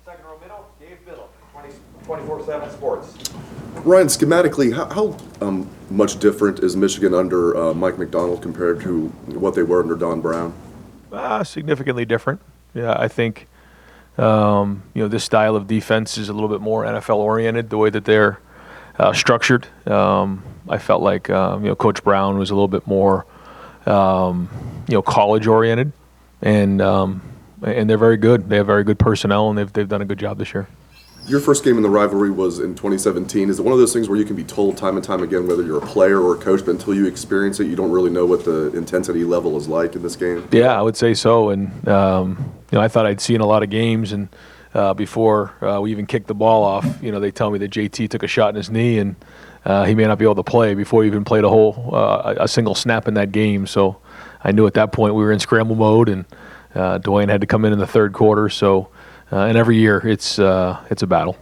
second row middle, Dave Biddle, 24/7 Sports. Ryan, schematically, how much different is Michigan under Mike Macdonald compared to what they were under Don Brown? Significantly different. Yeah, I think this style of defense is a little bit more NFL oriented. The way that they're structured, I felt like Coach Brown was a little bit more college oriented, and they're very good. They have very good personnel, and they've done a good job this year. Your first game in the rivalry was in 2017. Is it one of those things where you can be told time and time again, whether you're a player or a coach, but until you experience it, you don't really know what the intensity level is like in this game? Yeah, I would say so. And I thought I'd seen a lot of games, and before we even kicked the ball off, they tell me that JT took a shot in his knee, and he may not be able to play before he even played a single snap in that game. So I knew at that point we were in scramble mode, and Dwayne had to come in the third quarter. So. And every year, it's a battle.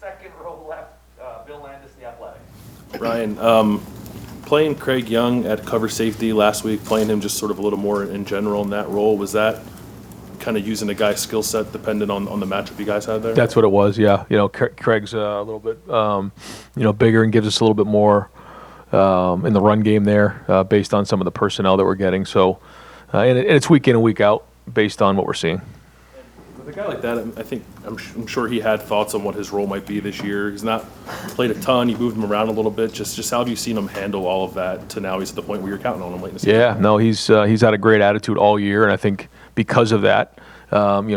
Second row left, Bill Landis, The Athletic. Ryan, playing Craig Young at cover safety last week, playing him just sort of a little more in general in that role, was that kind of using a guy's skill set dependent on the matchup you guys had there? That's what it was, yeah. Craig's a little bit, bigger and gives us a little bit more in the run game there based on some of the personnel that we're getting. So. And it's week in and week out based on what we're seeing. With a guy like that, I'm sure he had thoughts on what his role might be this year. He's not played a ton. You moved him around a little bit. Just how have you seen him handle all of that to now he's at the point where you're counting on him late in the season? Yeah, no, he's had a great attitude all year, and I think because of that,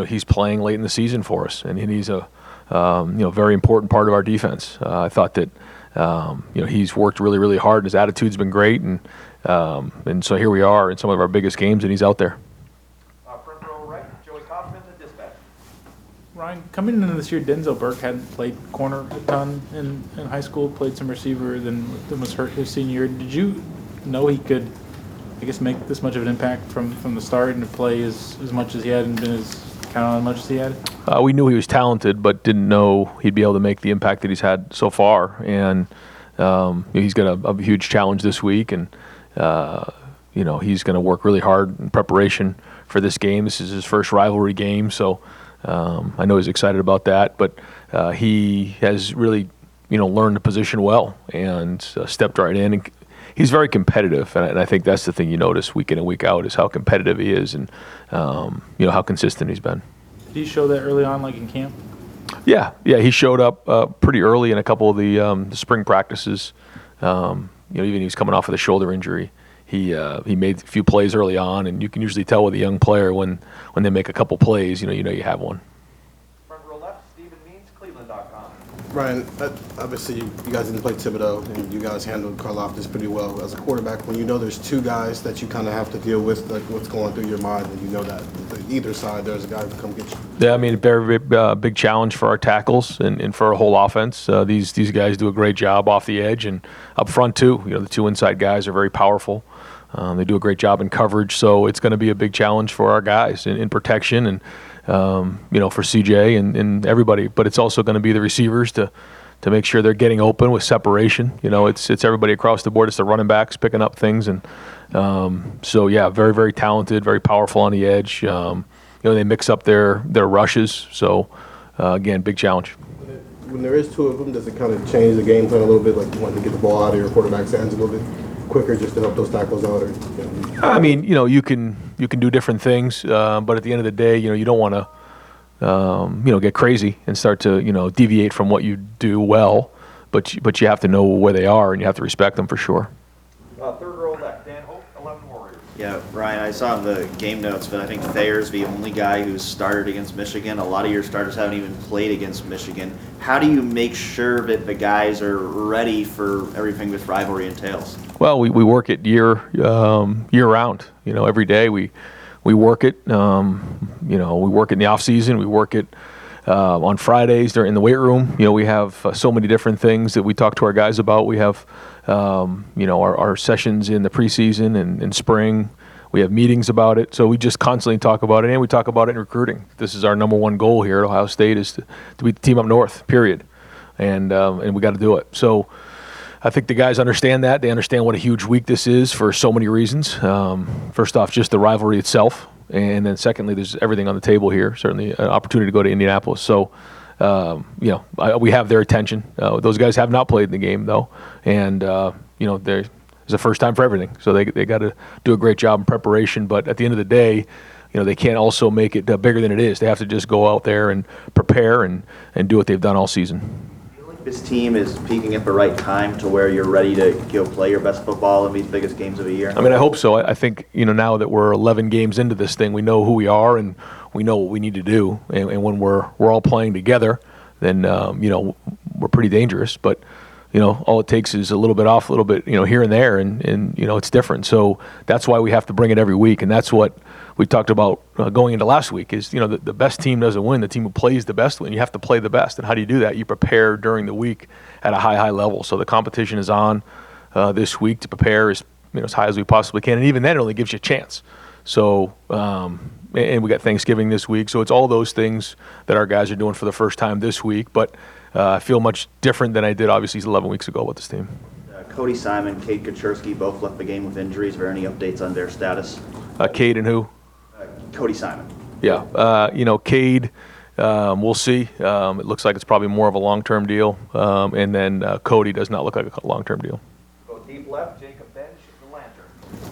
he's playing late in the season for us, and he's a very important part of our defense. I thought that he's worked really, really hard. His attitude's been great, and so here we are in some of our biggest games, and he's out there. Front row right, Joey Kaufman, The Dispatch. Ryan, coming into this year, Denzel Burke hadn't played corner a ton in high school, played some receiver, then was hurt his senior year. Did you know he could, make this much of an impact from the start and to play as much as he had and been counted on as much as he had? We knew he was talented, but didn't know he'd be able to make the impact that he's had so far. And he's got a huge challenge this week, and he's going to work really hard in preparation for this game. This is his first rivalry game, so I know he's excited about that. But he has really, learned the position well and stepped right in. And he's very competitive, and I think that's the thing you notice week in and week out is how competitive he is, and how consistent he's been. Did he show that early on, like in camp? Yeah, he showed up pretty early in a couple of the spring practices. Even he was coming off of the shoulder injury. He made a few plays early on, and you can usually tell with a young player when they make a couple plays, you have one. Front row left, Stephen Means, Cleveland.com. Ryan, obviously you guys didn't play Thibodeau, and you guys handled Karlaftis pretty well as a quarterback. When there's two guys that you kind of have to deal with, like what's going through your mind, and that either side there's a guy who can come get you. Yeah, very, very big challenge for our tackles and for our whole offense. These guys do a great job off the edge and up front too. The two inside guys are very powerful. They do a great job in coverage, so it's going to be a big challenge for our guys in protection and for CJ and everybody. But it's also going to be the receivers to make sure they're getting open with separation. It's everybody across the board. It's the running backs picking up things, and very, very talented, very powerful on the edge. They mix up their rushes. So again, big challenge. When there is two of them, does it kind of change the game plan a little bit? Like you want to get the ball out of your quarterback's hands a little bit quicker just to help those tackles out? You can do different things, but at the end of the day, you don't want to, get crazy and start to, deviate from what you do well, but you have to know where they are and you have to respect them for sure. Third row left, Dan Hope, 11 Warriors. Yeah, Ryan, I saw in the game notes, but I think Thayer's the only guy who's started against Michigan. A lot of your starters haven't even played against Michigan. How do you make sure that the guys are ready for everything this rivalry entails? Well, we work it year round. Every day we work it. We work it in the off season. We work it on Fridays during the weight room. We have so many different things that we talk to our guys about. We have our sessions in the preseason and in spring. We have meetings about it. So we just constantly talk about it, and we talk about it in recruiting. This is our number one goal here at Ohio State is to beat the team up north, period. And we got to do it. So I think the guys understand that. They understand what a huge week this is for so many reasons. First off, just the rivalry itself. and then secondly, there's everything on the table here. Certainly, an opportunity to go to Indianapolis. So, we have their attention. Those guys have not played in the game though, and it's a first time for everything. So they got to do a great job in preparation. But at the end of the day, they can't also make it bigger than it is. They have to just go out there and prepare and do what they've done all season. This team is peaking at the right time to where you're ready to go play your best football in these biggest games of the year? I mean, I hope so. I think, now that we're 11 games into this thing, we know who we are and we know what we need to do. And when we're all playing together, then, we're pretty dangerous. But, all it takes is a little bit off, a little bit, here and there, and it's different. So that's why we have to bring it every week. And that's what we talked about going into last week is, the best team doesn't win. The team who plays the best win. You have to play the best. And how do you do that? You prepare during the week at a high level. So the competition is on this week to prepare as high as we possibly can. And even then, it only gives you a chance. So, and we got Thanksgiving this week. So it's all those things that our guys are doing for the first time this week. But I feel much different than I did, obviously, 11 weeks ago with this team. Cody Simon, Cade Kaczorski both left the game with injuries. Are there any updates on their status? Cade and who? Cody Simon. Yeah. Cade, we'll see. It looks like it's probably more of a long-term deal. And then Cody does not look like a long-term deal. Go deep left, Jacob Bench, the Lantern.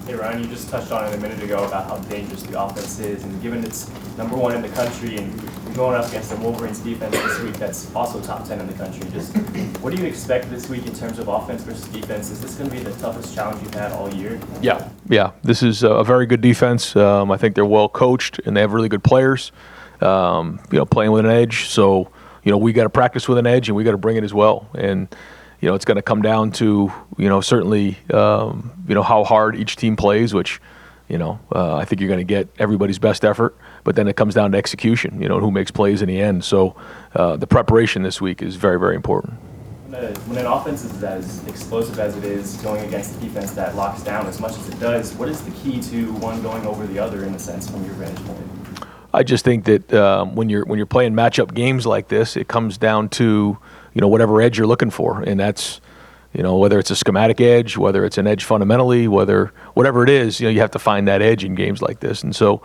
Hey Ryan, you just touched on it a minute ago about how dangerous the offense is, and given it's #1 in the country, and you're going up against the Wolverines defense this week that's also top 10 in the country, just what do you expect this week in terms of offense versus defense? Is this going to be the toughest challenge you've had all year? Yeah. This is a very good defense. I think they're well coached and they have really good players. Playing with an edge. So, we got to practice with an edge and we got to bring it as well. And it's going to come down to certainly how hard each team plays, which I think you're going to get everybody's best effort. But then it comes down to execution. Who makes plays in the end. So the preparation this week is very, very important. When an offense is as explosive as it is, going against a defense that locks down as much as it does, what is the key to one going over the other in a sense from your vantage point? I just think that when you're playing matchup games like this, it comes down to whatever edge you're looking for, and that's whether it's a schematic edge, whether it's an edge fundamentally, whatever it is, you have to find that edge in games like this. And so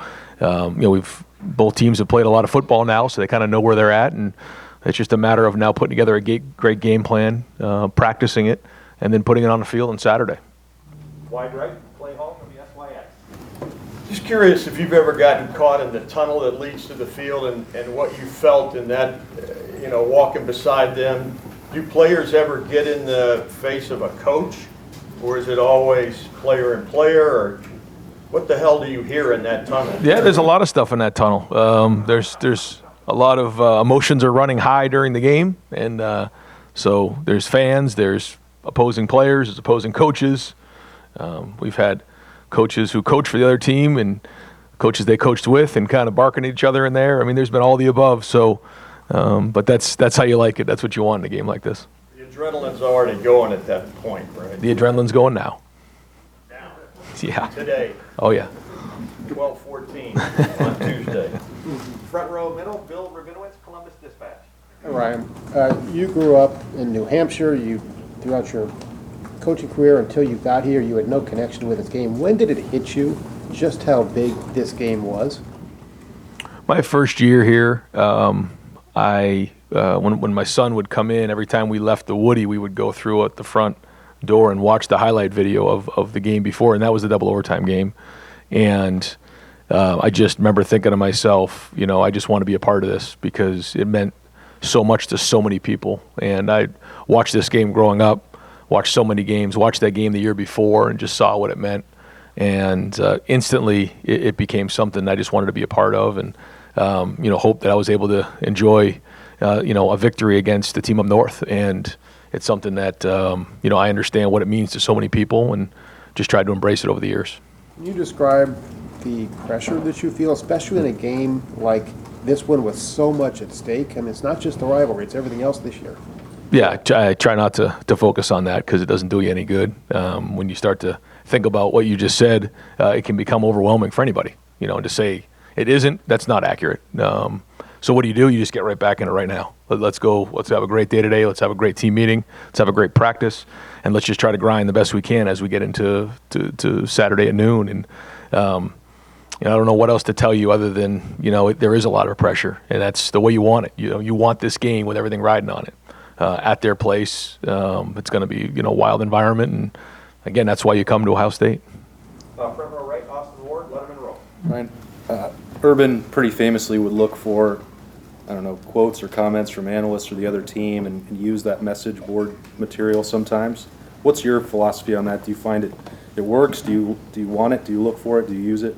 both teams have played a lot of football now, so they kind of know where they're at, and it's just a matter of now putting together a great game plan, practicing it, and then putting it on the field on Saturday. Wide right, play hall from the SYX. Just curious if you've ever gotten caught in the tunnel that leads to the field and what you felt in that, walking beside them. Do players ever get in the face of a coach, or is it always player and player, or what the hell do you hear in that tunnel? Yeah, there's a lot of stuff in that tunnel. There's a lot of emotions are running high during the game, and so there's fans, there's opposing players, there's opposing coaches. We've had coaches who coach for the other team and coaches they coached with and kind of barking at each other in there. I mean, there's been all the above. So, but that's how you like it. That's what you want in a game like this. The adrenaline's already going at that point, right? The adrenaline's going now. Now. Yeah. Today. Oh, yeah. 12:14 on Tuesday. Front row middle, Bill Rabinowitz, Columbus Dispatch. Hi, Ryan. You grew up in New Hampshire. Throughout your coaching career until you got here, you had no connection with this game. When did it hit you just how big this game was? My first year here, when my son would come in, every time we left the Woody, we would go through at the front door and watch the highlight video of the game before, and that was the double overtime game. And I just remember thinking to myself, I just want to be a part of this because it meant so much to so many people. And I watched this game growing up, watched so many games, watched that game the year before and just saw what it meant. And instantly it became something I just wanted to be a part of and, hope that I was able to enjoy, a victory against the team up north. And it's something that, I understand what it means to so many people and just tried to embrace it over the years. Can you describe the pressure that you feel, especially in a game like this one with so much at stake? I mean, it's not just the rivalry, it's everything else this year. Yeah, I try not to focus on that because it doesn't do you any good. When you start to think about what you just said, it can become overwhelming for anybody. And to say it isn't, that's not accurate. So what do? You just get right back in it right now. Let's go. Let's have a great day today. Let's have a great team meeting. Let's have a great practice, and let's just try to grind the best we can as we get into to Saturday at noon. And I don't know what else to tell you other than, there is a lot of pressure, and that's the way you want it. You want this game with everything riding on it. At their place, it's going to be, a wild environment, and again, that's why you come to Ohio State. Front row right, Austin Ward, Letterman row. Ryan, Urban pretty famously would look for, I don't know, quotes or comments from analysts or the other team and use that message board material sometimes. What's your philosophy on that? Do you find it works? Do you want it? Do you look for it? Do you use it?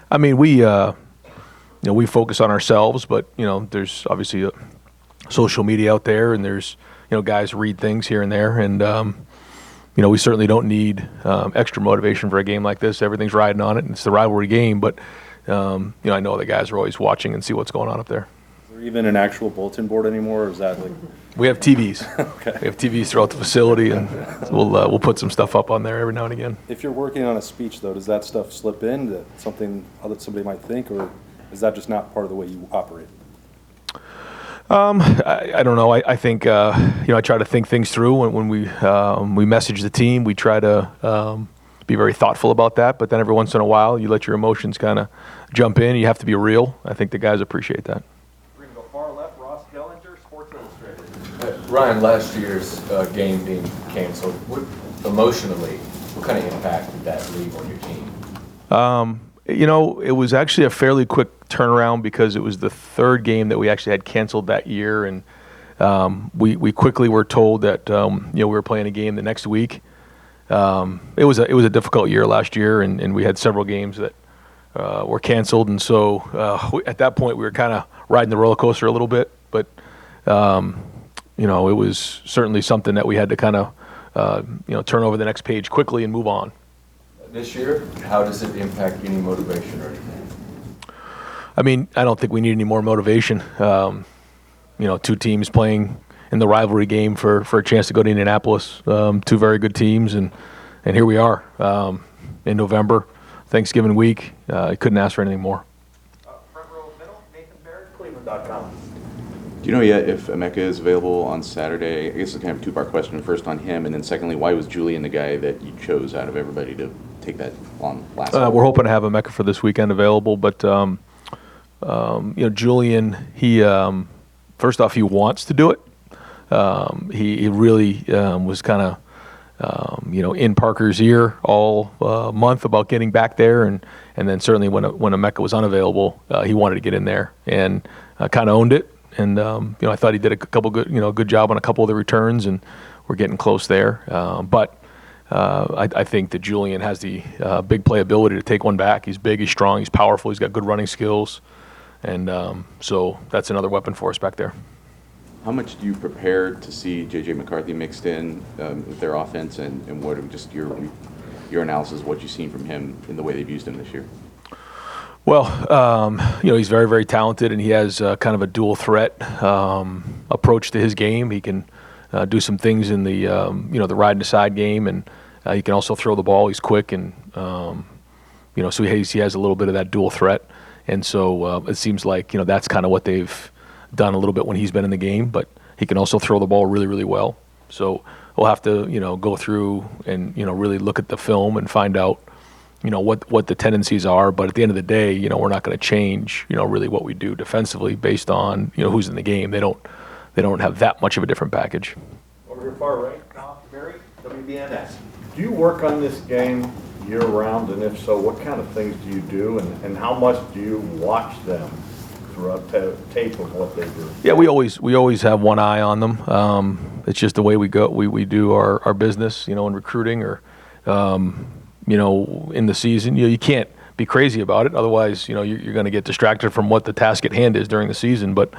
I mean, we focus on ourselves, but, there's obviously social media out there, and there's, guys read things here and there, and, we certainly don't need extra motivation for a game like this. Everything's riding on it, and it's the rivalry game, but, I know the guys are always watching and see what's going on up there. Is there even an actual bulletin board anymore, or is that like... We have TVs. Okay. We have TVs throughout the facility, and we'll put some stuff up on there every now and again. If you're working on a speech, though, does that stuff slip in that something that somebody might think, or is that just not part of the way you operate? I don't know. I think I try to think things through when we message the team. We try to be very thoughtful about that. But then every once in a while, you let your emotions kind of jump in. You have to be real. I think the guys appreciate that. We're going to go far left, Ross Dellinger, Sports Illustrated. Ryan, last year's game being canceled, emotionally, what kind of impact did that leave on your team? It was actually a fairly quick turnaround because it was the third game that we actually had canceled that year, and we quickly were told that we were playing a game the next week. It was a difficult year last year, and we had several games that were canceled, and so at that point we were kind of riding the roller coaster a little bit, but it was certainly something that we had to kind of turn over the next page quickly and move on. This year, how does it impact any motivation or anything? I mean, I don't think we need any more motivation. Two teams playing in the rivalry game for a chance to go to Indianapolis. Two very good teams, and here we are in November, Thanksgiving week. I couldn't ask for anything more. Front row middle, Nathan Barrett, Cleveland.com. Do you know yet if Emeka is available on Saturday? I guess it's kind of a two-part question. First on him, and then secondly, why was Julian the guy that you chose out of everybody to take that on last night? We're hoping to have Emeka for this weekend available, but Julian, he first off, he wants to do it. He really was kind of in Parker's ear all month about getting back there, and then certainly when Emeka was unavailable, he wanted to get in there and kind of owned it. And I thought he did a couple good job on a couple of the returns, and we're getting close there. But I think that Julian has the big playability to take one back. He's big, he's strong, he's powerful, he's got good running skills, and so that's another weapon for us back there. How much do you prepare to see J.J. McCarthy mixed in with their offense, and what just your analysis of what you've seen from him in the way they've used him this year? Well, he's very, very talented, and he has kind of a dual threat approach to his game. He can do some things in the the ride and side game, and he can also throw the ball. He's quick, and so he has a little bit of that dual threat. And so it seems like that's kind of what they've done a little bit when he's been in the game. But he can also throw the ball really, really well. So we'll have to go through and really look at the film and find out what the tendencies are. But at the end of the day, we're not going to change really what we do defensively based on who's in the game. They don't have that much of a different package. Over your far right, now, Barry, WBNS. Do you work on this game year-round, and if so, what kind of things do you do, and how much do you watch them throughout tape of what they do? Yeah, we always have one eye on them. It's just the way we go. We do our business, in recruiting or in the season. You can't be crazy about it, otherwise you're going to get distracted from what the task at hand is during the season. But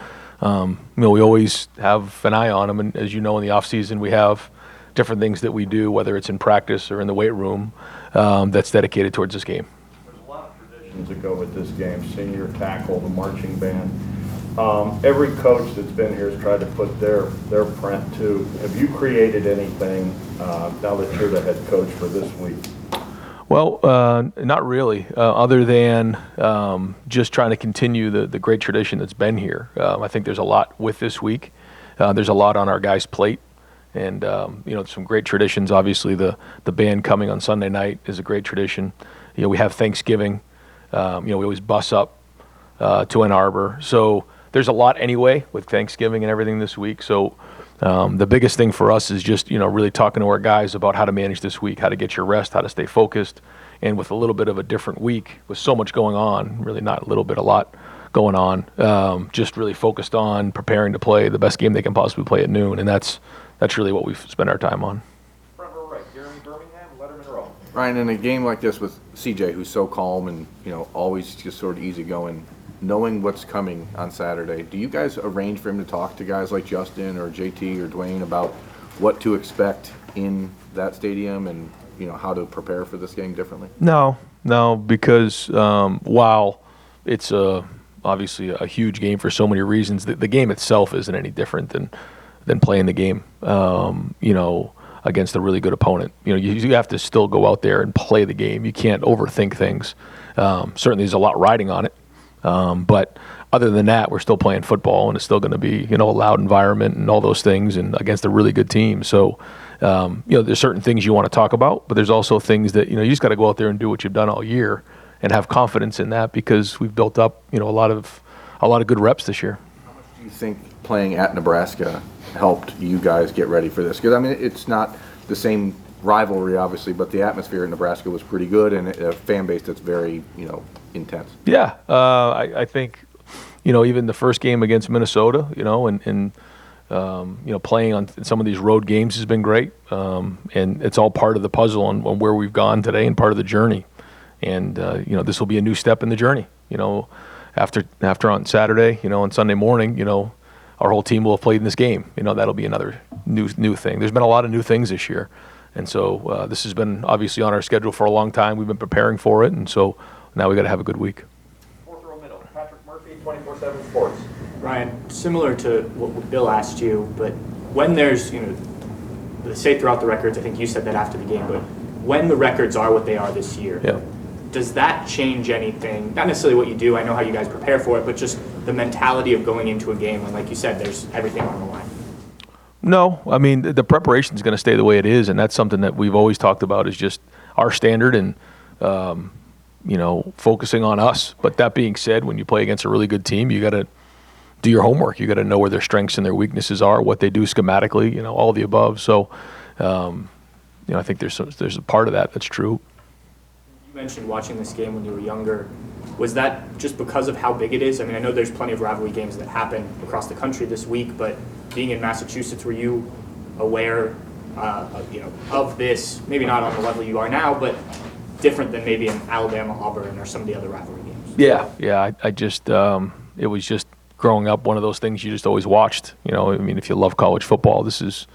we always have an eye on them, and as you know, in the off season we have different things that we do, whether it's in practice or in the weight room, that's dedicated towards this game. There's a lot of traditions that go with this game: senior tackle, the marching band. Every coach that's been here has tried to put their print too. Have you created anything now that you're the head coach for this week? Well, not really, other than just trying to continue the great tradition that's been here. I think there's a lot with this week. There's a lot on our guys' plate, and some great traditions. Obviously, the band coming on Sunday night is a great tradition. We have Thanksgiving We always bus up to Ann Arbor. So there's a lot anyway with Thanksgiving and everything this week. So the biggest thing for us is just, really talking to our guys about how to manage this week, how to get your rest, how to stay focused. And with a little bit of a different week, with so much going on, really not a little bit, a lot going on, just really focused on preparing to play the best game they can possibly play at noon. And that's really what we've spent our time on. Front row right, Jeremy Birmingham, Letterman Row. Ryan, in a game like this with CJ, who's so calm and, always just sort of easygoing, knowing what's coming on Saturday, do you guys arrange for him to talk to guys like Justin or JT or Dwayne about what to expect in that stadium and, how to prepare for this game differently? No, because while it's obviously a huge game for so many reasons, the game itself isn't any different than playing the game, against a really good opponent. You have to still go out there and play the game. You can't overthink things. Certainly there's a lot riding on it. But other than that, we're still playing football, and it's still going to be, a loud environment and all those things, and against a really good team. So, there's certain things you want to talk about, but there's also things that, you just got to go out there and do what you've done all year and have confidence in that, because we've built up, a lot of good reps this year. How much do you think playing at Nebraska helped you guys get ready for this? Because, it's not the same rivalry, obviously, but the atmosphere in Nebraska was pretty good, and a fan base that's very, intense. Yeah, I think, even the first game against Minnesota, and playing on some of these road games has been great, and it's all part of the puzzle on where we've gone today and part of the journey. And this will be a new step in the journey. After on Saturday, on Sunday morning, our whole team will have played in this game. That'll be another new thing. There's been a lot of new things this year, and so this has been obviously on our schedule for a long time. We've been preparing for it, and so now we got to have a good week. Fourth row middle, Patrick Murphy, 24/7 Sports. Ryan, similar to what Bill asked you, but when there's, say throughout the records, I think you said that after the game, but when the records are what they are this year, yeah. Does that change anything? Not necessarily what you do, I know how you guys prepare for it, but just the mentality of going into a game when, like you said, there's everything on the line. No, the preparation is going to stay the way it is, and that's something that we've always talked about, is just our standard and, focusing on us. But that being said, when you play against a really good team, you got to do your homework. You got to know where their strengths and their weaknesses are, what they do schematically, all of the above. So, I think there's a part of that that's true. You mentioned watching this game when you were younger. Was that just because of how big it is? I know there's plenty of rivalry games that happen across the country this week, but being in Massachusetts, were you aware, of this? Maybe not on the level you are now, but different than maybe in Alabama, Auburn, or some of the other rivalry games. Yeah. I just it was just growing up one of those things you just always watched. If you love college football, this is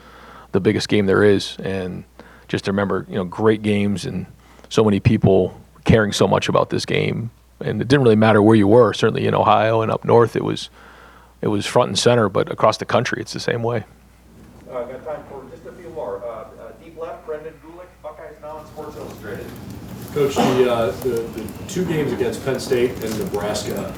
the biggest game there is, and just to remember, great games and so many people caring so much about this game. And it didn't really matter where you were. Certainly in Ohio and up north, it was front and center. But across the country, it's the same way. Got time for just a few more. Deep left, Brendan Gulick, Buckeyes Now and Sports Illustrated. Coach, the two games against Penn State and Nebraska,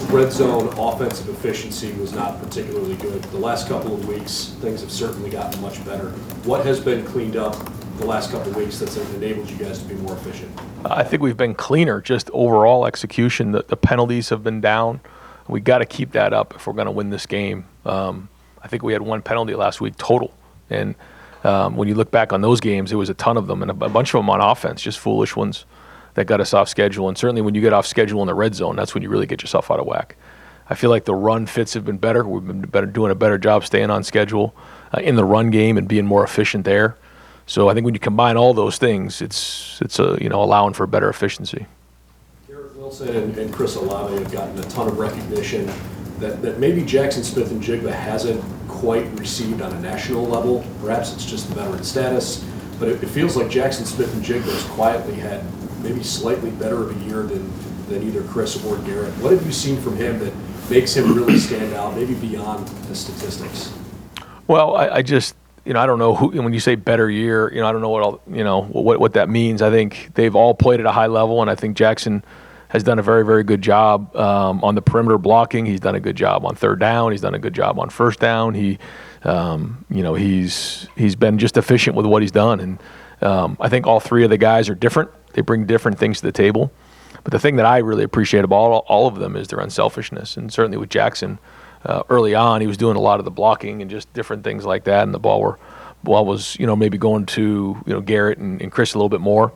red zone offensive efficiency was not particularly good. The last couple of weeks, things have certainly gotten much better. What has been cleaned up the last couple of weeks that's enabled you guys to be more efficient? I think we've been cleaner, just overall execution. The penalties have been down. We got to keep that up if we're going to win this game. I think we had one penalty last week total. And when you look back on those games, there was a ton of them, and a bunch of them on offense, just foolish ones that got us off schedule. And certainly when you get off schedule in the red zone, that's when you really get yourself out of whack. I feel like the run fits have been better. We've been doing a better job staying on schedule in the run game and being more efficient there. So I think when you combine all those things, it's allowing for better efficiency. Garrett Wilson and Chris Olave have gotten a ton of recognition that maybe Jackson Smith-Njigba hasn't quite received on a national level. Perhaps it's just the veteran status, but it feels like Jackson Smith-Njigba has quietly had maybe slightly better of a year than either Chris or Garrett. What have you seen from him that makes him really stand out, maybe beyond the statistics? Well, I just, I don't know who, when you say better year, I don't know what that means. I think they've all played at a high level, and I think Jackson has done a very, very good job on the perimeter blocking. He's done a good job on third down. He's done a good job on first down. He's been just efficient with what he's done. And I think all three of the guys are different. They bring different things to the table. But the thing that I really appreciate about all of them is their unselfishness. And certainly with Jackson, early on, he was doing a lot of the blocking and just different things like that. And the ball was, maybe going to, Garrett and Chris a little bit more.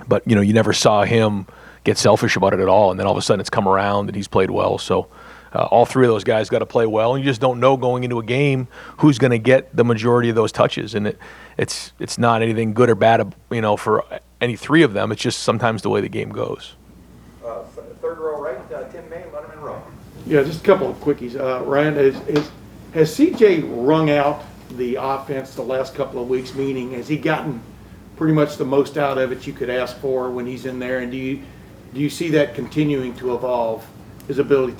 But, you never saw him get selfish about it at all. And then all of a sudden it's come around and he's played well. So all three of those guys got to play well. And you just don't know going into a game who's going to get the majority of those touches. And it's not anything good or bad, for any three of them. It's just sometimes the way the game goes. Third row right, Tim May, Letterman row. Yeah, just a couple of quickies. Ryan, has CJ wrung out the offense the last couple of weeks? Meaning, has he gotten pretty much the most out of it you could ask for when he's in there? And do you see that continuing to evolve, his ability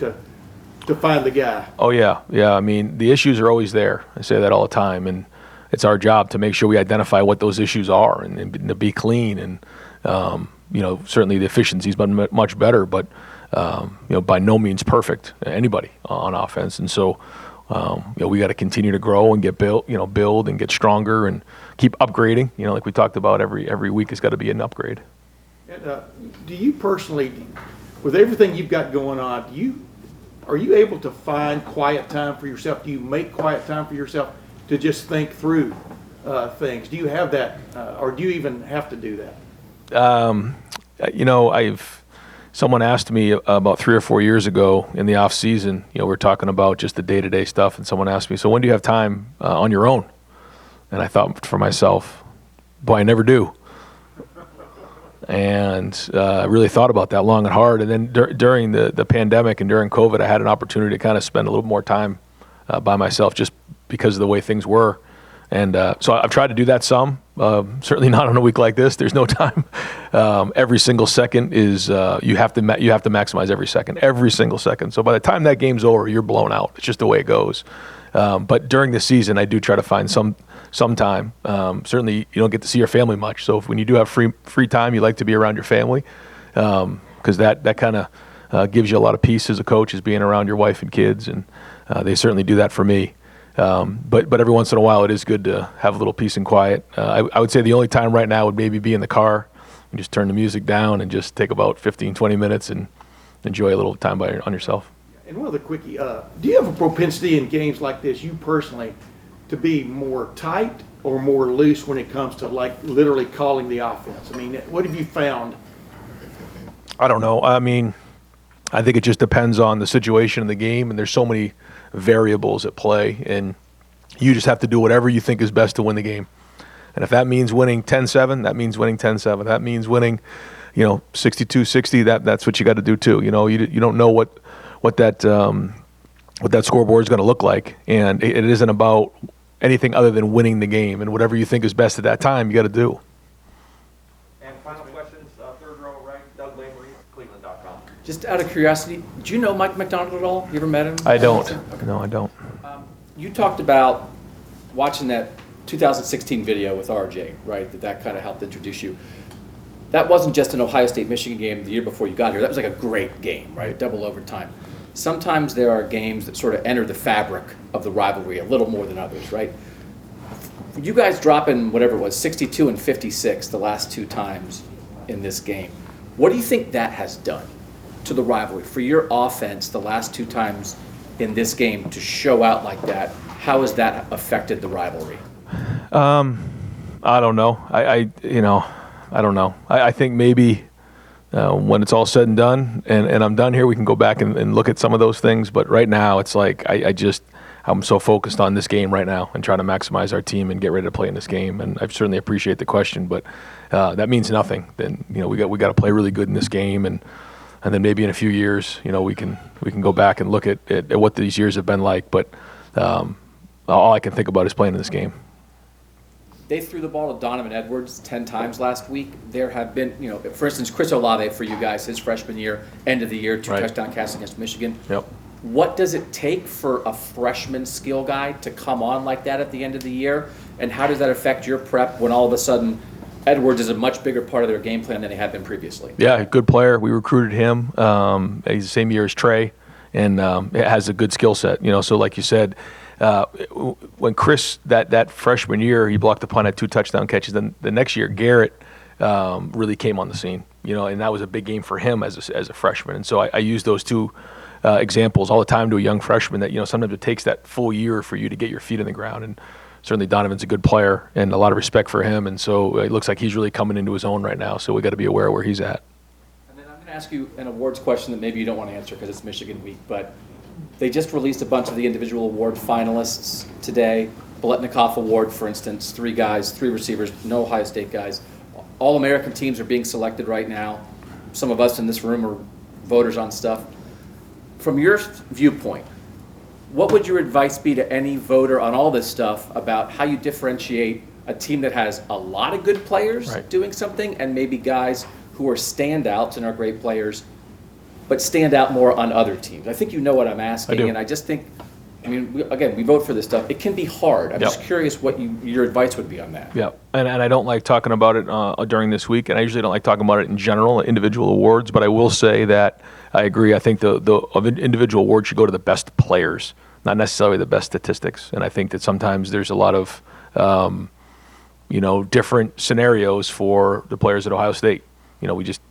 to find the guy? Oh, yeah. Yeah, I mean, the issues are always there. I say that all the time. And it's our job to make sure we identify what those issues are and to be clean. And, certainly the efficiency's been much better, but, by no means perfect, anybody on offense. And so, we got to continue to grow and get build and get stronger and keep upgrading. Like we talked about, every week has got to be an upgrade. And, do you personally, with everything you've got going on, are you able to find quiet time for yourself? Do you make quiet time for yourself to just think through things? Do you have that, or do you even have to do that? Someone asked me about 3 or 4 years ago in the off season, we're talking about just the day-to-day stuff, and someone asked me, so when do you have time on your own? And I thought for myself, boy, I never do. And I really thought about that long and hard. And then during the pandemic and during COVID, I had an opportunity to kind of spend a little more time by myself just because of the way things were. And so I've tried to do that some, certainly not on a week like this. There's no time. Every single second is, you have to maximize every single second. So by the time that game's over, you're blown out. It's just the way it goes. But during the season, I do try to find some time. Certainly you don't get to see your family much. So when you do have free time, you like to be around your family, because that kind of gives you a lot of peace as a coach, is being around your wife and kids. And they certainly do that for me. But every once in a while, it is good to have a little peace and quiet. I would say the only time right now would maybe be in the car and just turn the music down and just take about 15, 20 minutes and enjoy a little time on yourself. And one other quickie, do you have a propensity in games like this, you personally, to be more tight or more loose when it comes to like literally calling the offense? I mean, what have you found? I don't know. I mean, I think it just depends on the situation of the game, and there's so many variables at play, and you just have to do whatever you think is best to win the game. And if that means winning 10-7, that means winning 10-7. That means winning, 62-60. That's what you got to do too. You don't know what that scoreboard is going to look like, and it isn't about anything other than winning the game. And whatever you think is best at that time, you got to do. And final questions, third row right, Doug Lavery, Cleveland.com. Just out of curiosity, do you know Mike McDonald at all? You ever met him? I don't. Okay. No, I don't. You talked about watching that 2016 video with RJ, right? That kind of helped introduce you. That wasn't just an Ohio State-Michigan game the year before you got here. That was like a great game, right? Double overtime. Sometimes there are games that sort of enter the fabric of the rivalry a little more than others, right? You guys dropping whatever it was, 62 and 56 the last two times in this game. What do you think that has done to the rivalry for your offense the last two times in this game to show out like that? How has that affected the rivalry? I don't know. I don't know. I think maybe when it's all said and done, and I'm done here, we can go back and look at some of those things. But right now, it's like I'm so focused on this game right now and trying to maximize our team and get ready to play in this game. And I certainly appreciate the question, but that means nothing. Then we got to play really good in this game, and then maybe in a few years, we can go back and look at what these years have been like. But all I can think about is playing in this game. They threw the ball to Donovan Edwards 10 times last week. There have been, for instance, Chris Olave for you guys, his freshman year, end of the year, 2 touchdown casts against Michigan. Yep. What does it take for a freshman skill guy to come on like that at the end of the year? And how does that affect your prep when all of a sudden Edwards is a much bigger part of their game plan than they had been previously? Yeah, good player. We recruited him. He's the same year as Trey, and has a good skill set. So like you said, when Chris, that freshman year, he blocked the punt, had 2 touchdown catches. Then the next year, Garrett really came on the scene, and that was a big game for him as a freshman. And so I use those two examples all the time to a young freshman that, sometimes it takes that full year for you to get your feet in the ground. And certainly Donovan's a good player and a lot of respect for him. And so it looks like he's really coming into his own right now. So we got to be aware of where he's at. And then I'm going to ask you an awards question that maybe you don't want to answer because it's Michigan week, but they just released a bunch of the individual award finalists today. Biletnikoff Award, for instance, 3 guys, 3 receivers, no Ohio State guys. All American teams are being selected right now. Some of us in this room are voters on stuff. From your viewpoint, what would your advice be to any voter on all this stuff about how you differentiate a team that has a lot of good players doing something and maybe guys who are standouts and are great players, but stand out more on other teams? I think you know what I'm asking, and I just think, we vote for this stuff. It can be hard. I'm just curious what your advice would be on that. Yeah, and I don't like talking about it during this week, and I usually don't like talking about it in general, individual awards, but I will say that I agree. I think the individual award should go to the best players, not necessarily the best statistics. And I think that sometimes there's a lot of, different scenarios for the players at Ohio State. We just,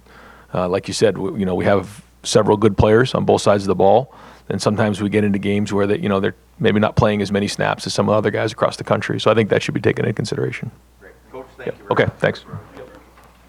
like you said, we have several good players on both sides of the ball. And sometimes we get into games where they're maybe not playing as many snaps as some other guys across the country. So I think that should be taken into consideration. Great. Coach, thank you very Okay, much. thanks.